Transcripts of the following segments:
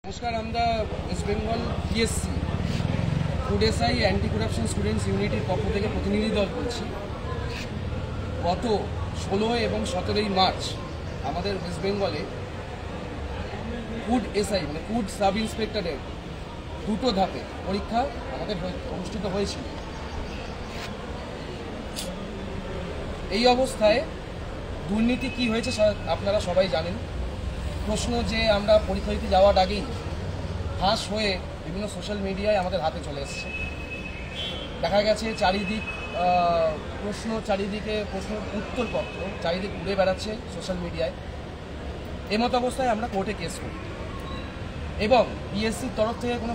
নমস্কার, আমরা West Bengal PSC food SI anti corruption students ইউনিটির পক্ষ থেকে প্রতিনিধি দল করছি। গত 16 এবং 17 মার্চ আমাদের ওয়েস্ট বেঙ্গলে ফুড এসআই মানে ফুড সাব ইন্সপেক্টরের দুটো ধাপে পরীক্ষা আমাদের অনুষ্ঠিত হয়েছিল। এই অবস্থায় দুর্নীতি কি হয়েছে আপনারা সবাই জানেন। প্রশ্ন যে আমরা পরীক্ষা দিতে যাওয়ার আগেই ফাঁস হয়ে বিভিন্ন সোশ্যাল মিডিয়ায় আমাদের হাতে চলে এসেছে। দেখা গেছে চারিদিক চারিদিকে প্রশ্ন উত্তরপত্র চারিদিক উড়ে বেড়াচ্ছে সোশ্যাল মিডিয়ায়। এমত অবস্থায় আমরা কোর্টে কেস করি এবং পিএসসির তরফ থেকে কোনো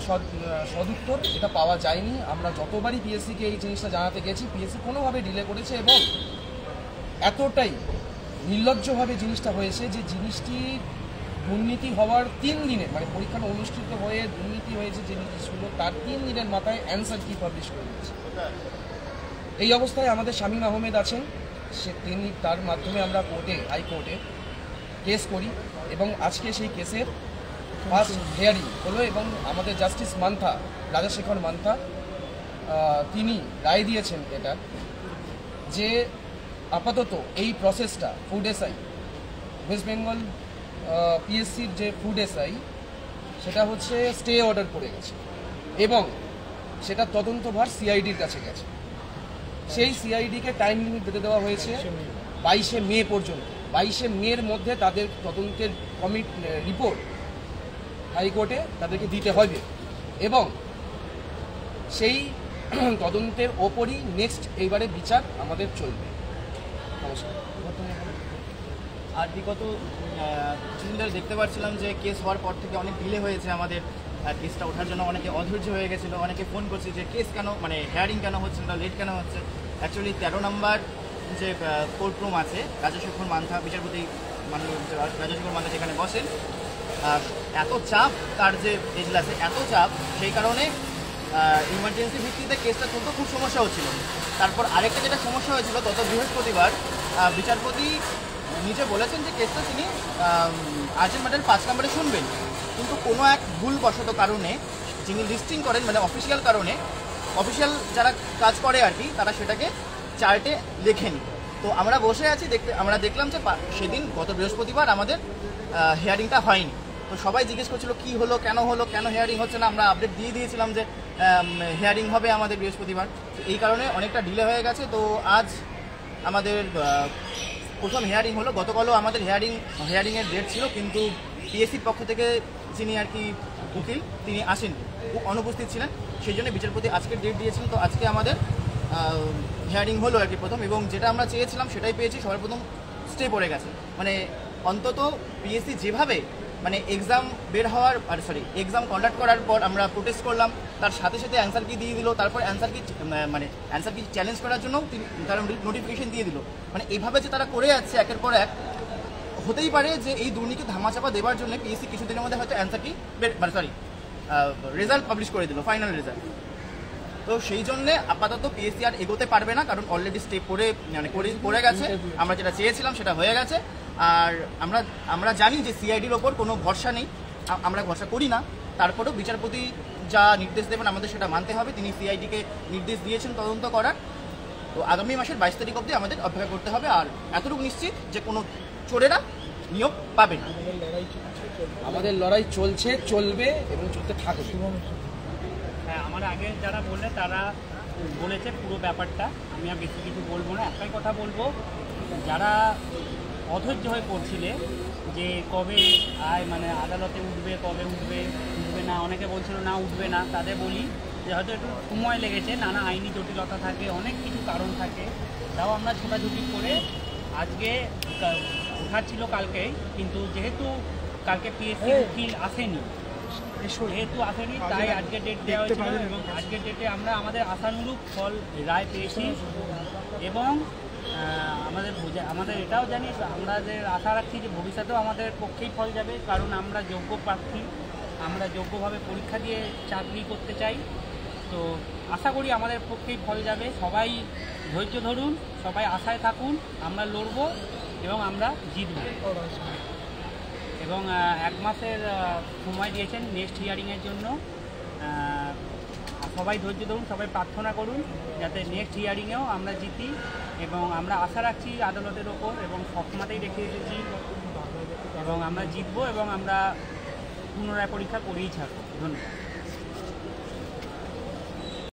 সদুত্তর এটা পাওয়া যায়নি। আমরা যতবারই পিএসসিকে এই জিনিসটা জানাতে গেছি, পিএসসি কোনোভাবে ডিলে করেছে এবং এতটাই নির্লজ্জভাবে জিনিসটা হয়েছে যে জিনিসটি দুর্নীতি হওয়ার 3 দিনের মানে পরীক্ষাটা অনুষ্ঠিত হয়ে দুর্নীতি হয়েছে যে জিনিসগুলো তার 3 দিনের মাথায় অ্যান্সার কি পাবলিশ করে দিয়েছে। এই অবস্থায় আমাদের শামীম আহমেদ আছেন, তিনি তার মাধ্যমে আমরা হাইকোর্টে কেস করি এবং আজকে সেই কেসের ফার্স্ট হিয়ারিং হলো এবং আমাদের জাস্টিস মান্থা, রাজাশেখর মান্থা, তিনি রায় দিয়েছেন এটা যে আপাতত এই প্রসেসটা ফুড এসআই ওয়েস্ট বেঙ্গল পিএসসির যে ফুড এসআই সেটা হচ্ছে স্টে অর্ডার করে গেছে এবং সেটা তদন্তভার সিআইডির কাছে গেছে। সেই সিআইডিকে টাইম লিমিট বেঁধে দেওয়া হয়েছে 22শে মে পর্যন্ত। 22শে মের মধ্যে তাদের তদন্তের রিপোর্ট হাইকোর্টে তাদেরকে দিতে হবে এবং সেই তদন্তের ওপরই নেক্সট এইবারে বিচার আমাদের চলবে। নমস্কার। আর বিগত কিছুদিন ধরে দেখতে পাচ্ছিলাম যে কেস হওয়ার পর থেকে অনেক ডিলে হয়েছে আমাদের কেসটা ওঠার জন্য। অনেকে অধৈর্য হয়ে গেছিলো, অনেকে ফোন করছে যে কেস কেন মানে হেয়ারিং কেন হচ্ছে না, লেট কেন হচ্ছে। অ্যাকচুয়ালি 13 নম্বর যে কোর্ট রুম আছে রাজাশেখর মান্থা, বিচারপতি মাননীয় রাজাশেখর মান্থা যেখানে বসেন, এত চাপ তার যে এজলাসে এত চাপ, সেই কারণে ইমার্জেন্সি ভিত্তিতে কেসটা চলতে খুব সমস্যা হচ্ছিল। তারপর আরেকটা যেটা সমস্যা হয়েছিল গত বৃহস্পতিবার বিচারপতি নিজে বলেছেন যে কেসটা তিনি আর্জেন্ট ম্যাটার 5 নম্বরে শুনবেন, কিন্তু কোনো এক ভুলবশত কারণে যিনি লিস্টিং করেন মানে অফিসিয়াল কারণে অফিসিয়াল যারা কাজ করে আর কি, তারা সেটাকে চার্টে লেখেনি। তো আমরা বসে আছি আমরা দেখলাম যে সেদিন গত বৃহস্পতিবার আমাদের হিয়ারিংটা হয়নি। তো সবাই জিজ্ঞেস করছিল কী হলো, কেন হিয়ারিং হচ্ছে না। আমরা আপডেট দিয়ে দিয়েছিলাম যে হিয়ারিং হবে আমাদের বৃহস্পতিবার। এই কারণে অনেকটা ডিলে হয়ে গেছে। তো আজ আমাদের প্রথম হিয়ারিং হলো। গতকালও আমাদের হিয়ারিংয়ের ডেট ছিল, কিন্তু পিএসসির পক্ষ থেকে যিনি আর কি উকিল তিনি আসেন, অনুপস্থিত ছিলেন, সেই জন্য বিচারপতি আজকের ডেট দিয়েছিলেন। তো আজকে আমাদের হিয়ারিং হলো আর কি প্রথম, এবং যেটা আমরা চেয়েছিলাম সেটাই পেয়েছি। সবার প্রথম স্টে পড়ে গেছে, মানে অন্তত পিএসসি যেভাবে মানে এক্সাম বের হওয়ার এক্সাম কন্ডাক্ট করার পর আমরা প্রোটেস্ট করলাম, তার সাথে সাথে অ্যান্সার কি দিয়ে দিল, তারপর অ্যান্সার কি চ্যালেঞ্জ করার জন্য তারা নোটিফিকেশন দিয়ে দিল। মানে এইভাবে যে তারা করে যাচ্ছে একের পর এক, হতেই পারে যে এই দুর্নীতি ধামাচাপা দেওয়ার জন্য পিএসসি কিছুদিনের মধ্যে হয়তো অ্যান্সার কি রেজাল্ট পাবলিশ করে দিল, ফাইনাল রেজাল্ট। তো সেই জন্যে আপাতত পিএসসি আর এগোতে পারবে না, কারণ অলরেডি স্টেপ পড়ে গেছে। আমরা যেটা চেয়েছিলাম সেটা হয়ে গেছে। আর আমরা জানি যে সিআইডির ওপর কোনো ভরসা নেই, আমরা ভরসা করি না। তারপরেও বিচারপতি যা নির্দেশ দেবেন আমাদের সেটা মানতে হবে। তিনি সিআইডিকে নির্দেশ দিয়েছেন তদন্ত করার। তো আগামী মাসের 22 তারিখ অবধি আমাদের অপেক্ষা করতে হবে। আর এতটুকু নিশ্চিত যে কোনো চোরেরা নিয়োগ পাবে না। আমাদের লড়াই চলছে, চলবে এবং চলতে থাকবে। হ্যাঁ, আমার আগে যারা বললে তারা বলেছে পুরো ব্যাপারটা, আমি আর বেশি কিছু বলবো না। একটাই কথা বলবো, যারা অধৈর্য হয়ে পড়ছিলে যে কবে মানে আদালতে উঠবে, কবে উঠবে না, অনেকে বলছিল না উঠবে না, তাদের বলি যে হয়তো একটু সময় লেগেছে, নানা আইনি জটিলতা থাকে, অনেক কিছু কারণ থাকে। তাও আমরা ছোটাছুটি করে আজকে ওঠার ছিল কালকেই, কিন্তু যেহেতু কালকে পিএসসি উকিল আসেনি তাই আজকে ডেট দেওয়া হয়েছিল এবং আজকের ডেটে আমরা আমাদের আশানুরূপ ফল রায় পেয়েছি। এবং আমাদের এটাও জানি, আমাদের আশা রাখছি যে ভবিষ্যতেও আমাদের পক্ষেই ফল যাবে, কারণ আমরা যোগ্য প্রার্থী, আমরা যোগ্যভাবে পরীক্ষা দিয়ে চাকরি করতে চাই। তো আশা করি আমাদের পক্ষেই ফল যাবে। সবাই ধৈর্য ধরুন, সবাই আশায় থাকুন, আমরা লড়ব এবং আমরা জিতব। এবং 1 মাসের সময় দিয়েছেন নেক্সট হিয়ারিংয়ের জন্য। সবাই ধৈর্য ধরুন, সবাই প্রার্থনা করুন যাতে নেক্সট হিয়ারিংয়েও আমরা জিতি, এবং আমরা আশা রাখছি আদালতের ওপর এবং সবসময়তেই রেখে এসেছি, এবং আমরা জিতবো এবং আমরা পুনরায় পরীক্ষা করেই থাকবো। ধন্যবাদ।